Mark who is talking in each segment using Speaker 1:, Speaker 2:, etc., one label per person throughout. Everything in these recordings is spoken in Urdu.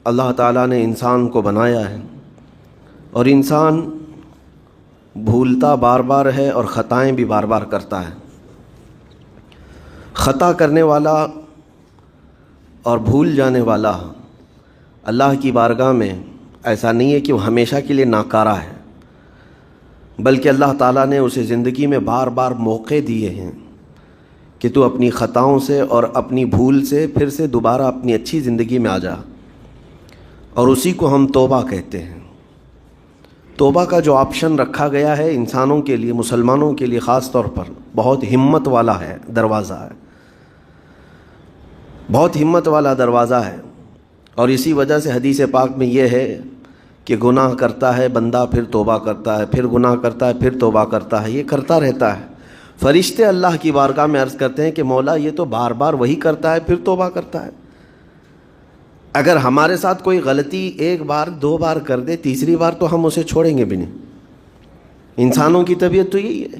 Speaker 1: اللہ تعالیٰ نے انسان کو بنایا ہے اور انسان بھولتا بار بار ہے اور خطائیں بھی بار بار کرتا ہے۔ خطا کرنے والا اور بھول جانے والا اللہ کی بارگاہ میں ایسا نہیں ہے کہ وہ ہمیشہ کے لیے ناکارہ ہے، بلکہ اللہ تعالیٰ نے اسے زندگی میں بار بار موقع دیے ہیں کہ تو اپنی خطاؤں سے اور اپنی بھول سے پھر سے دوبارہ اپنی اچھی زندگی میں آ جا، اور اسی کو ہم توبہ کہتے ہیں۔ توبہ کا جو آپشن رکھا گیا ہے انسانوں کے لیے، مسلمانوں کے لیے خاص طور پر، بہت ہمت والا ہے، دروازہ ہے، بہت ہمت والا دروازہ ہے۔ اور اسی وجہ سے حدیث پاک میں یہ ہے کہ گناہ کرتا ہے بندہ، پھر توبہ کرتا ہے، پھر گناہ کرتا ہے، پھر توبہ کرتا ہے، یہ کرتا رہتا ہے۔ فرشتے اللہ کی بارگاہ میں عرض کرتے ہیں کہ مولا یہ تو بار بار وہی کرتا ہے، پھر توبہ کرتا ہے۔ اگر ہمارے ساتھ کوئی غلطی ایک بار دو بار کر دے، تیسری بار تو ہم اسے چھوڑیں گے بھی نہیں۔ انسانوں کی طبیعت تو یہی ہے،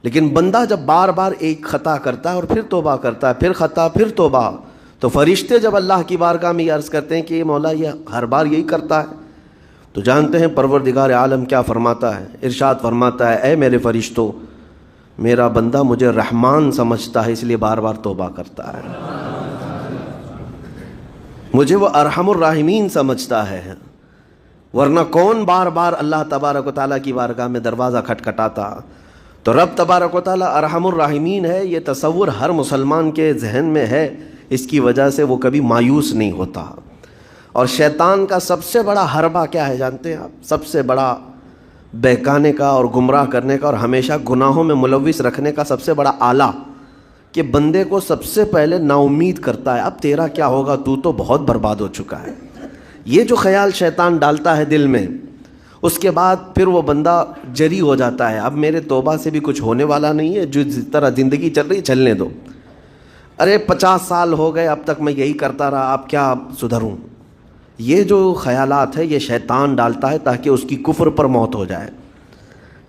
Speaker 1: لیکن بندہ جب بار بار ایک خطا کرتا ہے اور پھر توبہ کرتا ہے، پھر خطا پھر توبہ، تو فرشتے جب اللہ کی بارگاہ میں یہ عرض کرتے ہیں کہ یہ مولا یہ ہر بار یہی کرتا ہے، تو جانتے ہیں پروردگار عالم کیا فرماتا ہے؟ ارشاد فرماتا ہے، اے میرے فرشتوں، میرا بندہ مجھے رحمان سمجھتا ہے اس لیے بار بار توبہ کرتا ہے، مجھے وہ ارحم الراحمین سمجھتا ہے، ورنہ کون بار بار اللہ تبارک و تعالیٰ کی بارگاہ میں دروازہ کھٹکھٹاتا۔ تو رب تبارک و تعالیٰ ارحم الراحمین ہے، یہ تصور ہر مسلمان کے ذہن میں ہے، اس کی وجہ سے وہ کبھی مایوس نہیں ہوتا۔ اور شیطان کا سب سے بڑا حربہ کیا ہے جانتے ہیں آپ؟ سب سے بڑا بہکانے کا اور گمراہ کرنے کا اور ہمیشہ گناہوں میں ملوث رکھنے کا سب سے بڑا آلہ کہ بندے کو سب سے پہلے نا امید کرتا ہے، اب تیرا کیا ہوگا، تو بہت برباد ہو چکا ہے۔ یہ جو خیال شیطان ڈالتا ہے دل میں، اس کے بعد پھر وہ بندہ جری ہو جاتا ہے، اب میرے توبہ سے بھی کچھ ہونے والا نہیں ہے، جو جس طرح زندگی چل رہی چلنے دو، ارے 50 سال ہو گئے اب تک میں یہی کرتا رہا، اب کیا سدھروں۔ یہ جو خیالات ہے یہ شیطان ڈالتا ہے تاکہ اس کی کفر پر موت ہو جائے،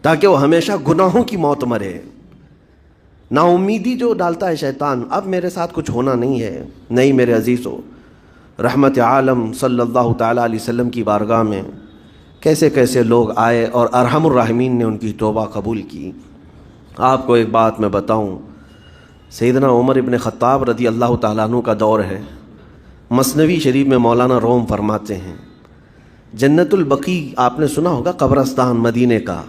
Speaker 1: تاکہ وہ ہمیشہ گناہوں کی موت مرے۔ نا امیدی جو ڈالتا ہے شیطان، اب میرے ساتھ کچھ ہونا نہیں ہے۔ نہیں میرے عزیزو، رحمت عالم صلی اللہ تعالیٰ علیہ وسلم کی بارگاہ میں کیسے کیسے لوگ آئے اور ارحم الراحمین نے ان کی توبہ قبول کی۔ آپ کو ایک بات میں بتاؤں، سیدنا عمر ابن خطاب رضی اللہ تعالیٰ عنہ کا دور ہے۔ مثنوی شریف میں مولانا روم فرماتے ہیں، جنت البقیع آپ نے سنا ہوگا، قبرستان مدینے کا،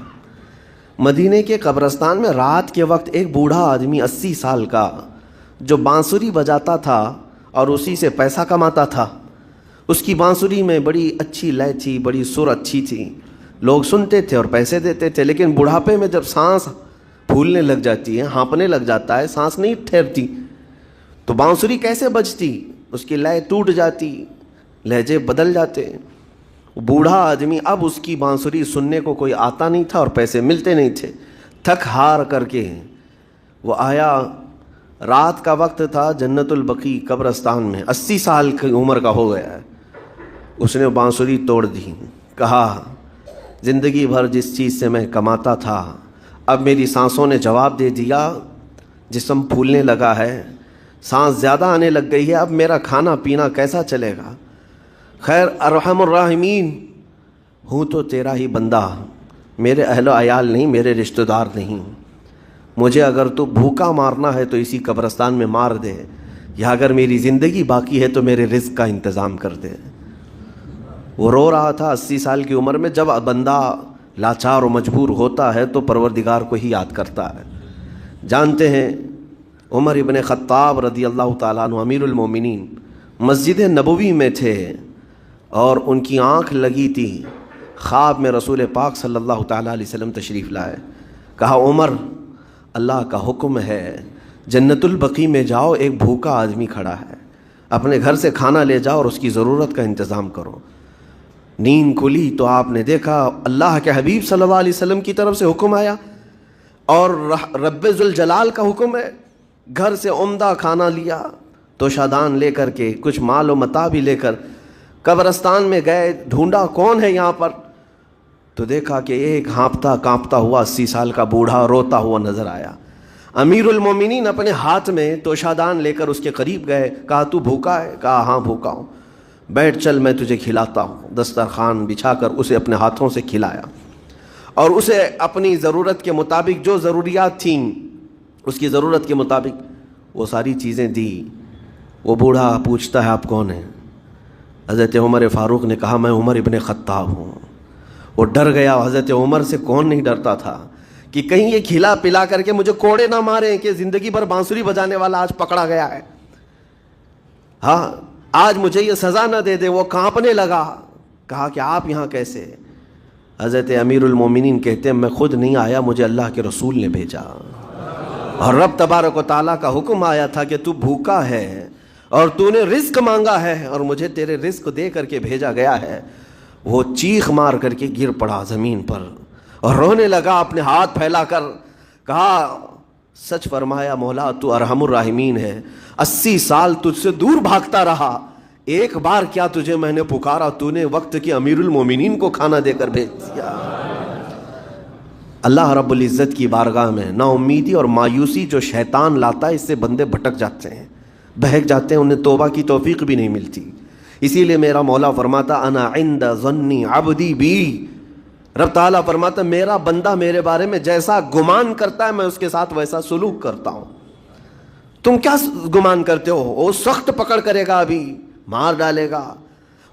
Speaker 1: مدینے کے قبرستان میں رات کے وقت ایک بوڑھا آدمی 80 سال کا جو بانسری بجاتا تھا اور اسی سے پیسہ کماتا تھا، اس کی بانسری میں بڑی اچھی لے تھی، بڑی سر اچھی تھی، لوگ سنتے تھے اور پیسے دیتے تھے، لیکن بڑھاپے میں جب سانس پھولنے لگ جاتی ہے، ہانپنے لگ جاتا ہے، سانس نہیں ٹھہرتی، تو بانسری کیسے بجتی؟ اس کی لے ٹوٹ جاتی، لہجے بدل جاتے۔ بوڑھا آدمی، اب اس کی بانسری سننے کو کوئی آتا نہیں تھا اور پیسے ملتے نہیں تھے، تھک ہار کر کے وہ آیا، رات کا وقت تھا، جنت البقیع قبرستان میں، 80 سال کی عمر کا ہو گیا ہے، اس نے بانسری توڑ دی، کہا زندگی بھر جس چیز سے میں کماتا تھا اب میری سانسوں نے جواب دے دیا، جسم پھولنے لگا ہے، سانس زیادہ آنے لگ گئی ہے، اب میرا کھانا پینا کیسا چلے گا؟ خیر ارحم الراحمین ہوں تو تیرا ہی بندہ، میرے اہل و عیال نہیں، میرے رشتہ دار نہیں، مجھے اگر تو بھوکا مارنا ہے تو اسی قبرستان میں مار دے، یا اگر میری زندگی باقی ہے تو میرے رزق کا انتظام کر دے۔ وہ رو رہا تھا 80 سال کی عمر میں۔ جب بندہ لاچار و مجبور ہوتا ہے تو پروردگار کو ہی یاد کرتا ہے۔ جانتے ہیں عمر ابن خطاب رضی اللہ تعالیٰ عنہ امیر المومنین مسجد نبوی میں تھے اور ان کی آنکھ لگی تھی، خواب میں رسول پاک صلی اللہ تعالیٰ علیہ وسلم تشریف لائے، کہا عمر اللہ کا حکم ہے جنت البقیع میں جاؤ، ایک بھوکا آدمی کھڑا ہے، اپنے گھر سے کھانا لے جاؤ اور اس کی ضرورت کا انتظام کرو۔ نیند کھلی تو آپ نے دیکھا اللہ کے حبیب صلی اللہ علیہ وسلم کی طرف سے حکم آیا اور رب ذوالجلال کا حکم ہے، گھر سے عمدہ کھانا لیا، توشادان لے کر کے، کچھ مال و متاع بھی لے کر قبرستان میں گئے، ڈھونڈا کون ہے یہاں پر، تو دیکھا کہ ایک ہانپتا کانپتا ہوا 80 سال کا بوڑھا روتا ہوا نظر آیا۔ امیر المومنین اپنے ہاتھ میں توشادان لے کر اس کے قریب گئے، کہا تو بھوکا ہے؟ کہا ہاں بھوکا ہوں۔ بیٹھ چل میں تجھے کھلاتا ہوں. دسترخوان بچھا کر اسے اپنے ہاتھوں سے کھلایا اور اسے اپنی ضرورت کے مطابق جو ضروریات تھیں اس کی ضرورت کے مطابق وہ ساری چیزیں دی. وہ بوڑھا پوچھتا ہے آپ کون ہیں؟ حضرت عمر فاروق نے کہا میں عمر ابن خطاب ہوں. وہ ڈر گیا. حضرت عمر سے کون نہیں ڈرتا تھا کہ کہیں یہ کھلا پلا کر کے مجھے کوڑے نہ ماریں کہ زندگی بھر بانسری بجانے والا آج پکڑا گیا ہے, ہاں آج مجھے یہ سزا نہ دے دے. وہ کانپنے لگا. کہا کہ آپ یہاں کیسے؟ حضرت امیر المومنین کہتے ہیں میں خود نہیں آیا, مجھے اللہ کے رسول نے بھیجا, اور رب تبارک و تعالیٰ کا حکم آیا تھا کہ تو بھوکا ہے اور تو نے رزق مانگا ہے اور مجھے تیرے رزق دے کر کے بھیجا گیا ہے. وہ چیخ مار کر کے گر پڑا زمین پر اور رونے لگا, اپنے ہاتھ پھیلا کر کہا سچ فرمایا مولا تو ارحم الراحمین ہے. 80 سال تجھ سے دور بھاگتا رہا, ایک بار کیا تجھے میں نے پکارا, تو نے وقت کی امیر المومنین کو کھانا دے کر بھیج دیا. اللہ رب العزت کی بارگاہ میں نا امیدی اور مایوسی جو شیطان لاتا ہے اس سے بندے بھٹک جاتے ہیں, بہک جاتے ہیں, انہیں توبہ کی توفیق بھی نہیں ملتی. اسی لیے میرا مولا فرماتا انا عند ظنی عبدی بی, رب تعالیٰ فرماتا میرا بندہ میرے بارے میں جیسا گمان کرتا ہے میں اس کے ساتھ ویسا سلوک کرتا ہوں. تم کیا گمان کرتے ہو؟ وہ سخت پکڑ کرے گا, ابھی مار ڈالے گا.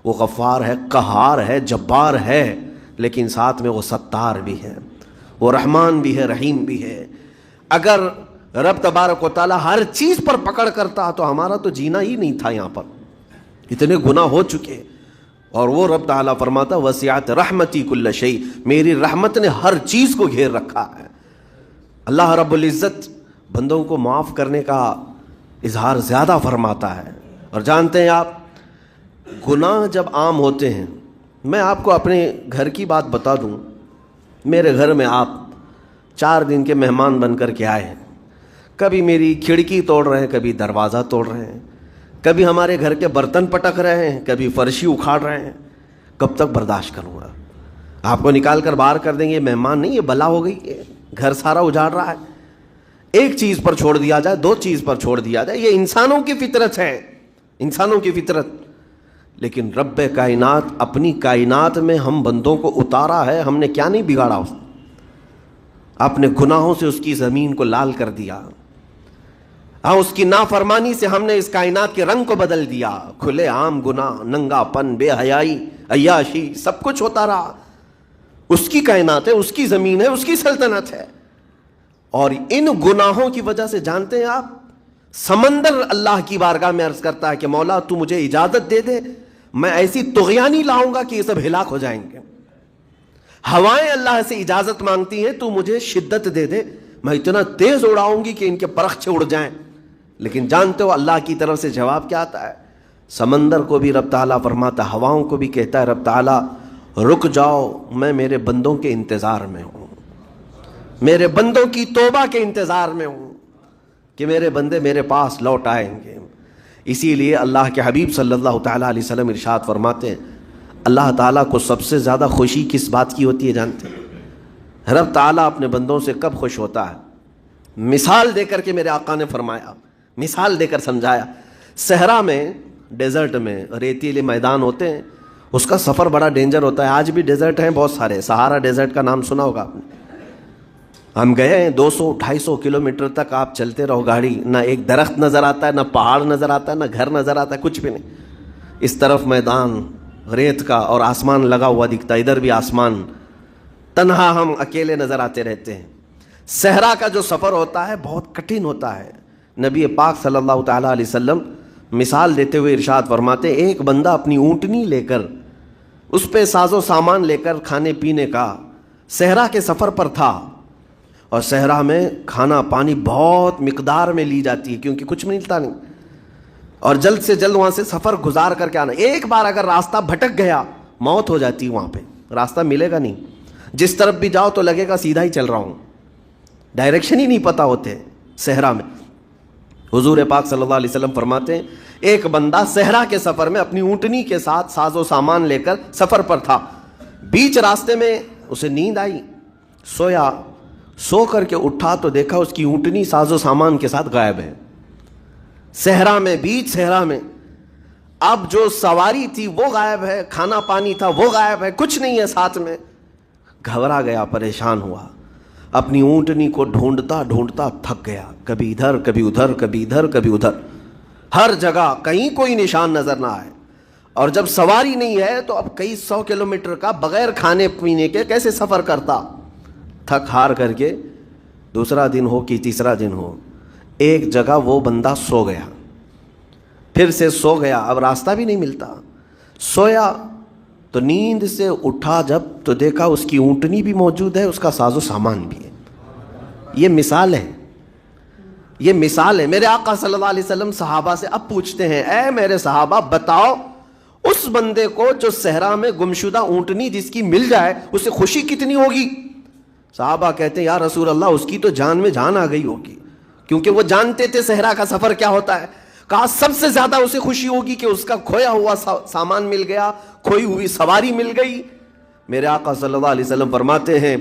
Speaker 1: وہ غفار ہے, قہار ہے, جبار ہے, لیکن ساتھ میں وہ ستار بھی ہے, وہ رحمان بھی ہے, رحیم بھی ہے. اگر رب تبارک و تعالیٰ ہر چیز پر پکڑ کرتا تو ہمارا تو جینا ہی نہیں تھا. یہاں پر اتنے گناہ ہو چکے, اور وہ رب تعالیٰ فرماتا وسعت رحمتی کل شیء, میری رحمت نے ہر چیز کو گھیر رکھا ہے. اللہ رب العزت بندوں کو معاف کرنے کا اظہار زیادہ فرماتا ہے. اور جانتے ہیں آپ گناہ جب عام ہوتے ہیں, میں آپ کو اپنے گھر کی بات بتا دوں, میرے گھر میں آپ 4 دن کے مہمان بن کر کے آئے ہیں, کبھی میری کھڑکی توڑ رہے ہیں, کبھی دروازہ توڑ رہے ہیں, کبھی ہمارے گھر کے برتن پٹک رہے ہیں, کبھی فرشی اکھاڑ رہے ہیں. کب تک برداشت کروں گا؟ آپ کو نکال کر باہر کر دیں گے, مہمان نہیں, یہ بلا ہو گئی, گھر سارا اجاڑ رہا ہے. ایک چیز پر چھوڑ دیا جائے, 2 چیز پر چھوڑ دیا جائے, یہ انسانوں کی فطرت ہے, انسانوں کی فطرت. لیکن رب کائنات اپنی کائنات میں ہم بندوں کو اتارا ہے, ہم نے کیا نہیں بگاڑا, اپنے گناہوں سے اس کی زمین کو لال کر دیا. ہاں اس کی نافرمانی سے ہم نے اس کائنات کے رنگ کو بدل دیا. کھلے عام گناہ, ننگا پن, بے حیائی, عیاشی, سب کچھ ہوتا رہا. اس کی کائنات ہے, اس کی زمین ہے, اس کی سلطنت ہے. اور ان گناہوں کی وجہ سے جانتے ہیں آپ, سمندر اللہ کی بارگاہ میں عرض کرتا ہے کہ مولا تو مجھے اجازت دے دے, میں ایسی طغیانی لاؤں گا کہ یہ سب ہلاک ہو جائیں گے. ہوائیں اللہ سے اجازت مانگتی ہیں, تو مجھے شدت دے دے, میں اتنا تیز اڑاؤں گی کہ ان کے پرخچے اڑ جائیں. لیکن جانتے ہو اللہ کی طرف سے جواب کیا آتا ہے؟ سمندر کو بھی رب تعالیٰ فرماتا, ہواؤں کو بھی کہتا ہے رب تعالیٰ رک جاؤ, میں میرے بندوں کے انتظار میں ہوں, میرے بندوں کی توبہ کے انتظار میں ہوں کہ میرے بندے میرے پاس لوٹ آئیں گے. اسی لیے اللہ کے حبیب صلی اللہ تعالیٰ علیہ وسلم ارشاد فرماتے ہیں اللہ تعالیٰ کو سب سے زیادہ خوشی کس بات کی ہوتی ہے جانتے ہیں؟ رب تعالیٰ اپنے بندوں سے کب خوش ہوتا ہے؟ مثال دے کر کے میرے آقا نے فرمایا, مثال دے کر سمجھایا. صحرا میں, ڈیزرٹ میں ریتیلے میدان ہوتے ہیں, اس کا سفر بڑا ڈینجر ہوتا ہے. آج بھی ڈیزرٹ ہیں بہت سارے, سہارا ڈیزرٹ کا نام سنا ہوگا آپ نے. ہم گئے ہیں 200-250 کلومیٹر تک آپ چلتے رہو گاڑی, نہ ایک درخت نظر آتا ہے, نہ پہاڑ نظر آتا ہے, نہ گھر نظر آتا ہے, کچھ بھی نہیں. اس طرف میدان ریت کا اور آسمان لگا ہوا دکھتا ہے, ادھر بھی آسمان, تنہا ہم اکیلے نظر آتے رہتے ہیں. صحرا کا جو سفر ہوتا ہے بہت کٹھن ہوتا ہے. نبی پاک صلی اللہ تعالیٰ علیہ وسلم مثال دیتے ہوئے ارشاد فرماتے ایک بندہ اپنی اونٹنی لے کر, اس پہ ساز و سامان لے کر کھانے پینے کا صحرا کے سفر پر تھا, اور صحرا میں کھانا پانی بہت مقدار میں لی جاتی ہے کیونکہ کچھ ملتا نہیں, اور جلد سے جلد وہاں سے سفر گزار کر کے آنا. ایک بار اگر راستہ بھٹک گیا موت ہو جاتی ہے, وہاں پہ راستہ ملے گا نہیں. جس طرف بھی جاؤ تو لگے گا سیدھا ہی چل رہا ہوں, ڈائریکشن ہی نہیں پتہ ہوتے صحرا میں. حضور پاک صلی اللہ علیہ وسلم فرماتے ہیں ایک بندہ صحرا کے سفر میں اپنی اونٹنی کے ساتھ ساز و سامان لے کر سفر پر تھا. بیچ راستے میں اسے نیند آئی, سویا, سو کر کے اٹھا تو دیکھا اس کی اونٹنی ساز و سامان کے ساتھ غائب ہے. صحرا میں, بیچ صحرا میں. اب جو سواری تھی وہ غائب ہے، کھانا پانی تھا وہ غائب ہے، کچھ نہیں ہے ساتھ میں۔ گھبرا گیا، پریشان ہوا، اپنی اونٹنی کو ڈھونڈتا ڈھونڈتا تھک گیا، کبھی ادھر کبھی ادھر، کبھی ادھر کبھی ادھر، ہر جگہ کہیں کوئی نشان نظر نہ آئے۔ اور جب سواری نہیں ہے تو اب کئی 100 کلومیٹر کا بغیر کھانے پینے کے کیسے سفر کرتا؟ تھک ہار کر کے دوسرا دن ہو کہ تیسرا دن ہو، ایک جگہ وہ بندہ سو گیا، پھر سے سو گیا، اب راستہ بھی نہیں ملتا۔ سویا تو نیند سے اٹھا جب تو دیکھا اس کی اونٹنی بھی موجود ہے، اس کا ساز و سامان بھی ہے۔ یہ مثال ہے، یہ مثال ہے۔ میرے آقا صلی اللہ علیہ وسلم صحابہ سے اب پوچھتے ہیں، اے میرے صحابہ بتاؤ اس بندے کو جو صحرا میں گمشدہ اونٹنی جس کی مل جائے اسے خوشی کتنی ہوگی؟ صحابہ کہتے ہیں یا رسول اللہ اس کی تو جان میں جان آ گئی ہوگی، کیونکہ وہ جانتے تھے صحرا کا سفر کیا ہوتا ہے۔ کہا سب سے زیادہ اسے خوشی ہوگی کہ اس کا کھویا ہوا سامان مل گیا، کھوئی ہوئی سواری مل گئی۔ میرے آقا صلی اللہ علیہ وسلم فرماتے ہیں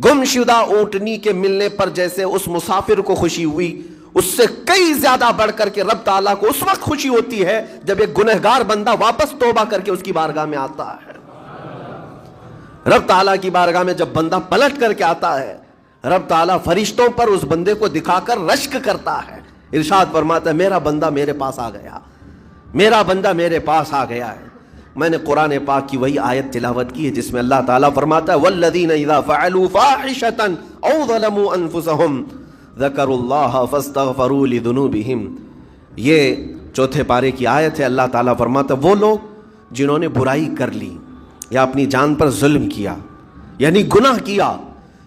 Speaker 1: گمشدہ اونٹنی کے ملنے پر جیسے اس مسافر کو خوشی ہوئی، اس سے کئی زیادہ بڑھ کر کے رب تعالیٰ کو اس وقت خوشی ہوتی ہے جب ایک گنہگار بندہ واپس توبہ کر کے اس کی بارگاہ میں آتا ہے۔ رب تعالیٰ کی بارگاہ میں جب بندہ پلٹ کر کے آتا ہے، رب تعالیٰ فرشتوں پر اس بندے کو دکھا کر رشک کرتا ہے، ارشاد فرماتا ہے میرا بندہ میرے پاس آ گیا، میرا بندہ میرے پاس آ گیا ہے۔ میں نے قرآن پاک کی وہی آیت تلاوت کی ہے جس میں اللہ تعالیٰ فرماتا ہے وَالَّذِينَ إِذَا فَعَلُوا فَاحِشَةً أَوْ ظَلَمُوا أَنفُسَهُمْ ذَكَرُوا اللَّهَ فَاسْتَغْفَرُوا لِذُنُوبِهِمْ۔ یہ چوتھے پارے کی آیت ہے۔ اللہ تعالیٰ فرماتا ہے وہ لوگ جنہوں نے برائی کر لی یا اپنی جان پر ظلم کیا، یعنی گناہ کیا،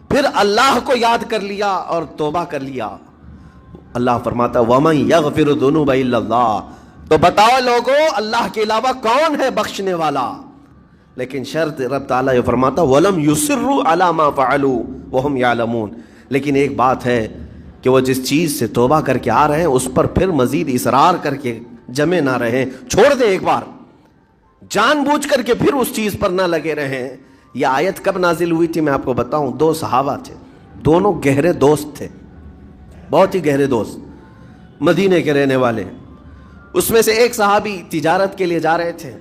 Speaker 1: پھر اللہ کو یاد کر لیا اور توبہ کر لیا، اللہ فرماتا ہے وَمَن يَغْفِرُ الذُّنُوبَ إِلَّا اللَّهُ، تو بتاؤ لوگوں اللہ کے علاوہ کون ہے بخشنے والا؟ لیکن شرط رب تعالیٰ یہ فرماتا وَلَمْ يُصِرُّوا عَلَى مَا فَعَلُوا وَهُمْ يَعْلَمُونَ، لیکن ایک بات ہے کہ وہ جس چیز سے توبہ کر کے آ رہے ہیں اس پر پھر مزید اصرار کر کے جمے نہ رہیں، چھوڑ دیں ایک بار، جان بوجھ کر کے پھر اس چیز پر نہ لگے رہیں۔ یہ آیت کب نازل ہوئی تھی میں آپ کو بتاؤں، دو صحابہ تھے، دونوں گہرے دوست تھے، بہت ہی گہرے دوست، مدینے کے رہنے والے۔ اس میں سے ایک صحابی تجارت کے لیے جا رہے تھے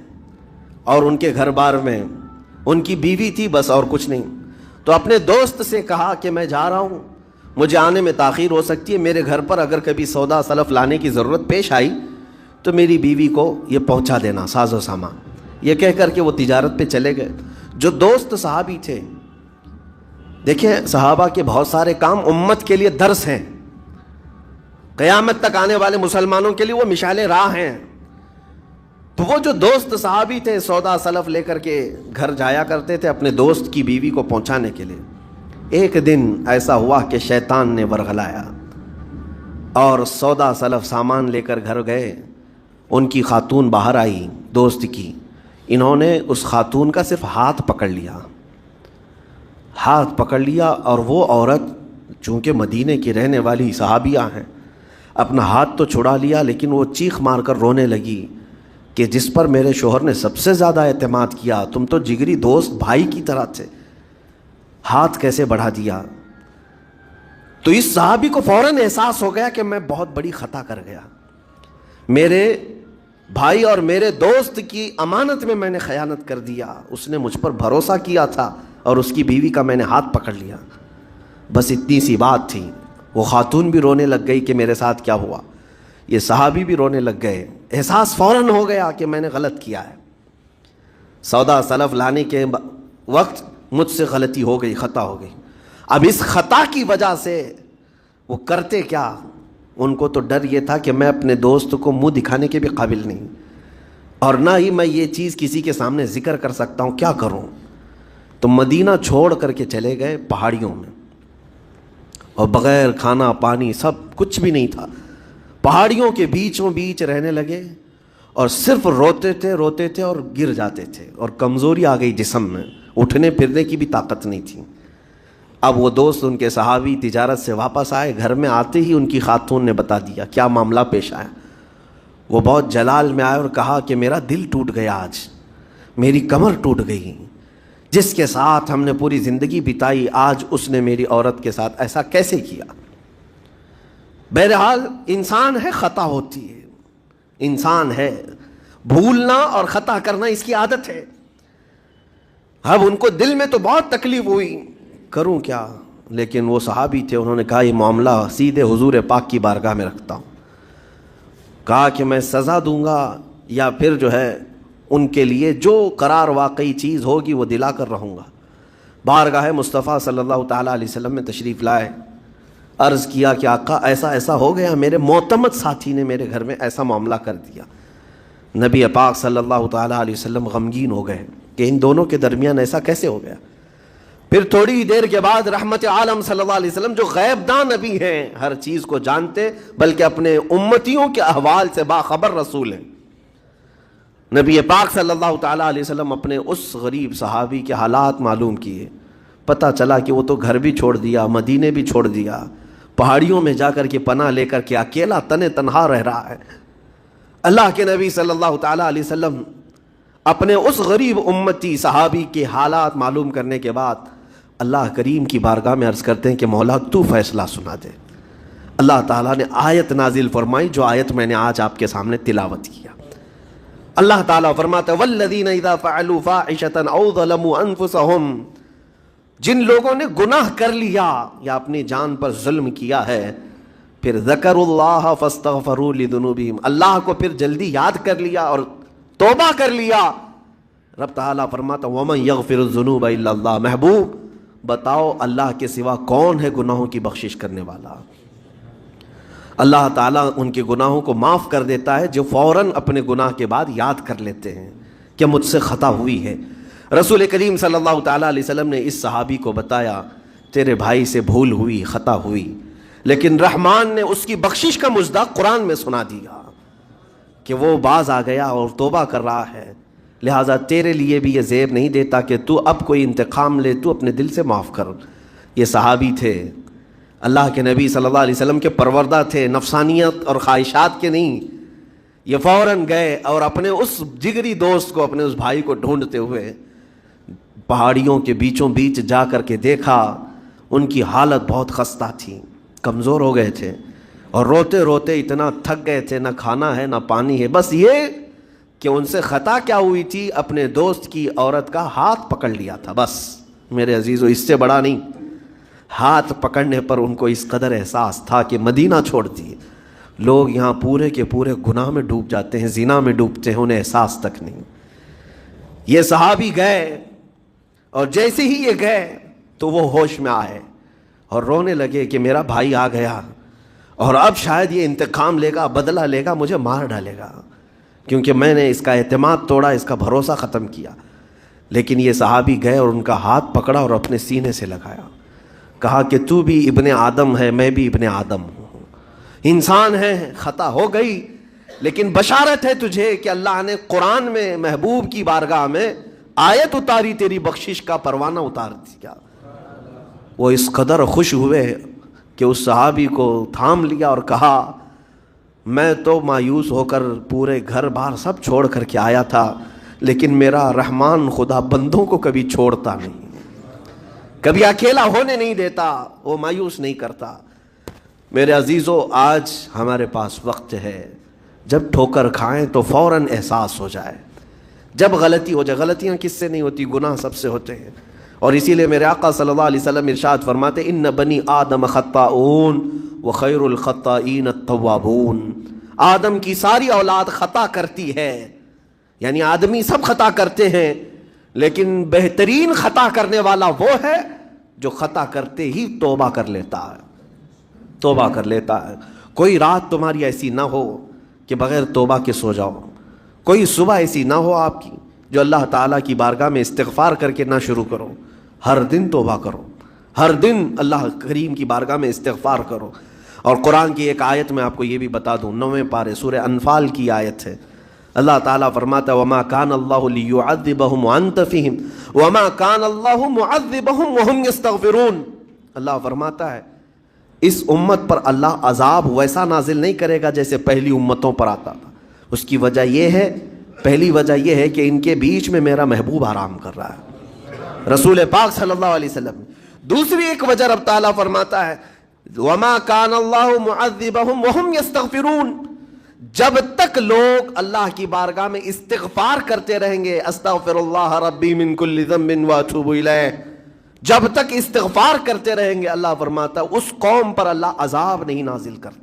Speaker 1: اور ان کے گھر بار میں ان کی بیوی تھی بس اور کچھ نہیں، تو اپنے دوست سے کہا کہ میں جا رہا ہوں، مجھے آنے میں تاخیر ہو سکتی ہے، میرے گھر پر اگر کبھی سودا سلف لانے کی ضرورت پیش آئی تو میری بیوی کو یہ پہنچا دینا ساز و سامان۔ یہ کہہ کر کے وہ تجارت پہ چلے گئے۔ جو دوست صحابی تھے، دیکھیں صحابہ کے بہت سارے کام امت کے لیے درس ہیں، قیامت تک آنے والے مسلمانوں کے لیے وہ مشعل راہ ہیں۔ تو وہ جو دوست صحابی تھے سودا سلف لے کر کے گھر جایا کرتے تھے اپنے دوست کی بیوی کو پہنچانے کے لیے۔ ایک دن ایسا ہوا کہ شیطان نے ورغلایا اور سودا سلف سامان لے کر گھر گئے۔ ان کی خاتون باہر آئی دوست کی، انہوں نے اس خاتون کا صرف ہاتھ پکڑ لیا، ہاتھ پکڑ لیا، اور وہ عورت چونکہ مدینے کی رہنے والی صحابیہ ہیں، اپنا ہاتھ تو چھڑا لیا لیکن وہ چیخ مار کر رونے لگی کہ جس پر میرے شوہر نے سب سے زیادہ اعتماد کیا، تم تو جگری دوست بھائی کی طرح تھے، ہاتھ کیسے بڑھا دیا؟ تو اس صحابی کو فوراً احساس ہو گیا کہ میں بہت بڑی خطا کر گیا، میرے بھائی اور میرے دوست کی امانت میں نے خیانت کر دیا، اس نے مجھ پر بھروسہ کیا تھا اور اس کی بیوی کا میں نے ہاتھ پکڑ لیا، بس اتنی سی بات تھی۔ وہ خاتون بھی رونے لگ گئی کہ میرے ساتھ کیا ہوا، یہ صحابی بھی رونے لگ گئے، احساس فوراً ہو گیا کہ میں نے غلط کیا ہے، سودا سلف لانے کے وقت مجھ سے غلطی ہو گئی، خطا ہو گئی۔ اب اس خطا کی وجہ سے وہ کرتے کیا، ان کو تو ڈر یہ تھا کہ میں اپنے دوست کو منہ دکھانے کے بھی قابل نہیں، اور نہ ہی میں یہ چیز کسی کے سامنے ذکر کر سکتا ہوں، کیا کروں؟ تو مدینہ چھوڑ کر کے چلے گئے پہاڑیوں میں، اور بغیر کھانا پانی سب کچھ بھی نہیں تھا، پہاڑیوں کے بیچوں بیچ رہنے لگے، اور صرف روتے تھے اور گر جاتے تھے، اور کمزوری آ گئی جسم میں، اٹھنے پھرنے کی بھی طاقت نہیں تھی۔ اب وہ دوست ان کے صحابی تجارت سے واپس آئے، گھر میں آتے ہی ان کی خاتون نے بتا دیا کیا معاملہ پیش آیا۔ وہ بہت جلال میں آئے اور کہا کہ میرا دل ٹوٹ گیا، آج میری کمر ٹوٹ گئی، جس کے ساتھ ہم نے پوری زندگی بتائی آج اس نے میری عورت کے ساتھ ایسا کیسے کیا؟ بہرحال انسان ہے، خطا ہوتی ہے، انسان ہے، بھولنا اور خطا کرنا اس کی عادت ہے. اب ان کو دل میں تو بہت تکلیف ہوئی، کروں کیا، لیکن وہ صحابی تھے، انہوں نے کہا یہ معاملہ سیدھے حضور پاک کی بارگاہ میں رکھتا ہوں. کہا کہ میں سزا دوں گا یا پھر جو ہے ان کے لیے جو قرار واقعی چیز ہوگی وہ دلا کر رہوں گا. بارگاہ مصطفیٰ صلی اللہ تعالیٰ علیہ وسلم میں تشریف لائے. عرض کیا کہ آقا ایسا ایسا ہو گیا، میرے معتمد ساتھی نے میرے گھر میں ایسا معاملہ کر دیا. نبی پاک صلی اللہ تعالیٰ علیہ وسلم غمگین ہو گئے کہ ان دونوں کے درمیان ایسا کیسے ہو گیا. پھر تھوڑی دیر کے بعد رحمت عالم صلی اللہ علیہ وسلم جو غیب داں نبی ہیں، ہر چیز کو جانتے بلکہ اپنے امتیوں کے احوال سے باخبر رسول ہیں، نبی پاک صلی اللہ تعالیٰ علیہ وسلم اپنے اس غریب صحابی کے حالات معلوم کیے. پتہ چلا کہ وہ تو گھر بھی چھوڑ دیا، مدینے بھی چھوڑ دیا، پہاڑیوں میں جا کر کے پناہ لے کر کے اکیلا تنہا رہ رہا ہے. اللہ کے نبی صلی اللہ تعالیٰ علیہ وسلم اپنے اس غریب امتی صحابی کے حالات معلوم کرنے کے بعد اللہ کریم کی بارگاہ میں عرض کرتے ہیں کہ مولا تو فیصلہ سنا دے. اللہ تعالیٰ نے آیت نازل فرمائی، جو آیت میں نے آج آپ کے سامنے تلاوت کیا. اللہ تعالیٰ فرماتا ہے والذین اذا فعلوا فاحشة او ظلموا انفسهم، جن لوگوں نے گناہ کر لیا یا اپنی جان پر ظلم کیا ہے، پھر ذکروا اللہ فاستغفروا لذنوبہم، اللہ کو پھر جلدی یاد کر لیا اور توبہ کر لیا. رب تعالیٰ فرماتا ومن یغفر الذنوب الا اللہ، محبوب بتاؤ اللہ کے سوا کون ہے گناہوں کی بخشش کرنے والا. اللہ تعالیٰ ان کے گناہوں کو معاف کر دیتا ہے جو فوراً اپنے گناہ کے بعد یاد کر لیتے ہیں کہ مجھ سے خطا ہوئی ہے. رسول کریم صلی اللہ تعالیٰ علیہ وسلم نے اس صحابی کو بتایا تیرے بھائی سے بھول ہوئی، خطا ہوئی، لیکن رحمان نے اس کی بخشش کا مژدہ قرآن میں سنا دیا کہ وہ باز آ گیا اور توبہ کر رہا ہے. لہٰذا تیرے لیے بھی یہ زیب نہیں دیتا کہ تو اب کوئی انتقام لے، تو اپنے دل سے معاف کر. یہ صحابی تھے، اللہ کے نبی صلی اللہ علیہ وسلم کے پروردہ تھے، نفسانیت اور خواہشات کے نہیں. یہ فوراً گئے اور اپنے اس جگری دوست کو، اپنے اس بھائی کو ڈھونڈتے ہوئے پہاڑیوں کے بیچوں بیچ جا کر کے دیکھا. ان کی حالت بہت خستہ تھی، کمزور ہو گئے تھے اور روتے روتے اتنا تھک گئے تھے، نہ کھانا ہے نہ پانی ہے. بس یہ کہ ان سے خطا کیا ہوئی تھی، اپنے دوست کی عورت کا ہاتھ پکڑ لیا تھا. بس میرے عزیزو اس سے بڑا نہیں. ہاتھ پکڑنے پر ان کو اس قدر احساس تھا کہ مدینہ چھوڑ دیے. لوگ یہاں پورے کے پورے گناہ میں ڈوب جاتے ہیں، زنا میں ڈوبتے ہیں، انہیں احساس تک نہیں. یہ صحابی گئے اور جیسے ہی یہ گئے تو وہ ہوش میں آئے اور رونے لگے کہ میرا بھائی آ گیا اور اب شاید یہ انتقام لے گا، بدلہ لے گا، مجھے مار ڈالے گا، کیونکہ میں نے اس کا اعتماد توڑا، اس کا بھروسہ ختم کیا. لیکن یہ صحابی گئے اور ان کا ہاتھ پکڑا اور اپنے سینے سے لگایا. کہا کہ تو بھی ابن آدم ہے، میں بھی ابن آدم ہوں، انسان ہے، خطا ہو گئی، لیکن بشارت ہے تجھے کہ اللہ نے قرآن میں محبوب کی بارگاہ میں آیت اتاری، تیری بخشش کا پروانہ اتار دیا. وہ اس قدر خوش ہوئے کہ اس صحابی کو تھام لیا اور کہا میں تو مایوس ہو کر پورے گھر بار سب چھوڑ کر کے آیا تھا، لیکن میرا رحمان خدا بندوں کو کبھی چھوڑتا نہیں، کبھی اکیلا ہونے نہیں دیتا، وہ مایوس نہیں کرتا. میرے عزیزو آج ہمارے پاس وقت ہے جب ٹھوکر کھائیں تو فوراً احساس ہو جائے، جب غلطی ہو جائے. غلطیاں کس سے نہیں ہوتی، گناہ سب سے ہوتے ہیں. اور اسی لیے میرے آقا صلی اللہ علیہ وسلم ارشاد فرماتے ان بنی آدم خطاؤن وخیر الخطائین التوابون. آدم کی ساری اولاد خطا کرتی ہے، یعنی آدمی سب خطا کرتے ہیں، لیکن بہترین خطا کرنے والا وہ ہے جو خطا کرتے ہی توبہ کر لیتا ہے. توبہ کر لیتا ہے. کوئی رات تمہاری ایسی نہ ہو کہ بغیر توبہ کے سو جاؤ، کوئی صبح ایسی نہ ہو آپ کی جو اللہ تعالیٰ کی بارگاہ میں استغفار کر کے نہ شروع کرو. ہر دن توبہ کرو، ہر دن اللہ کریم کی بارگاہ میں استغفار کرو. اور قرآن کی ایک آیت میں آپ کو یہ بھی بتا دوں، 9ویں پارے سورہ انفال کی آیت ہے. اللہ تعالیٰ فرماتا ہے وَمَا كَانَ اللَّهُ لِيُعَذِّبَهُمْ وَأَنْتَ فِيهِمْ وَمَا كَانَ اللَّهُ مُعَذِّبَهُمْ وَهُمْ يَسْتَغْفِرُونَ. اللہ فرماتا ہے اس امت پر اللہ عذاب ویسا نازل نہیں کرے گا جیسے پہلی امتوں پر آتا تھا. اس کی وجہ یہ ہے، پہلی وجہ یہ ہے کہ ان کے بیچ میں میرا محبوب آرام کر رہا ہے، رسول پاک صلی اللہ علیہ وسلم. دوسری ایک وجہ رب تعالیٰ فرماتا ہے وَمَا كَانَ اللَّهُ مُعَذِّبَهُمْ وَهُمْ يَسْتَغْفِرُونَ. جب تک لوگ اللہ کی بارگاہ میں استغفار کرتے رہیں گے، استغفر اللہ ربی من کل ذنب واتوب الیہ، جب تک استغفار کرتے رہیں گے، اللہ فرماتا اس قوم پر اللہ عذاب نہیں نازل کرتا۔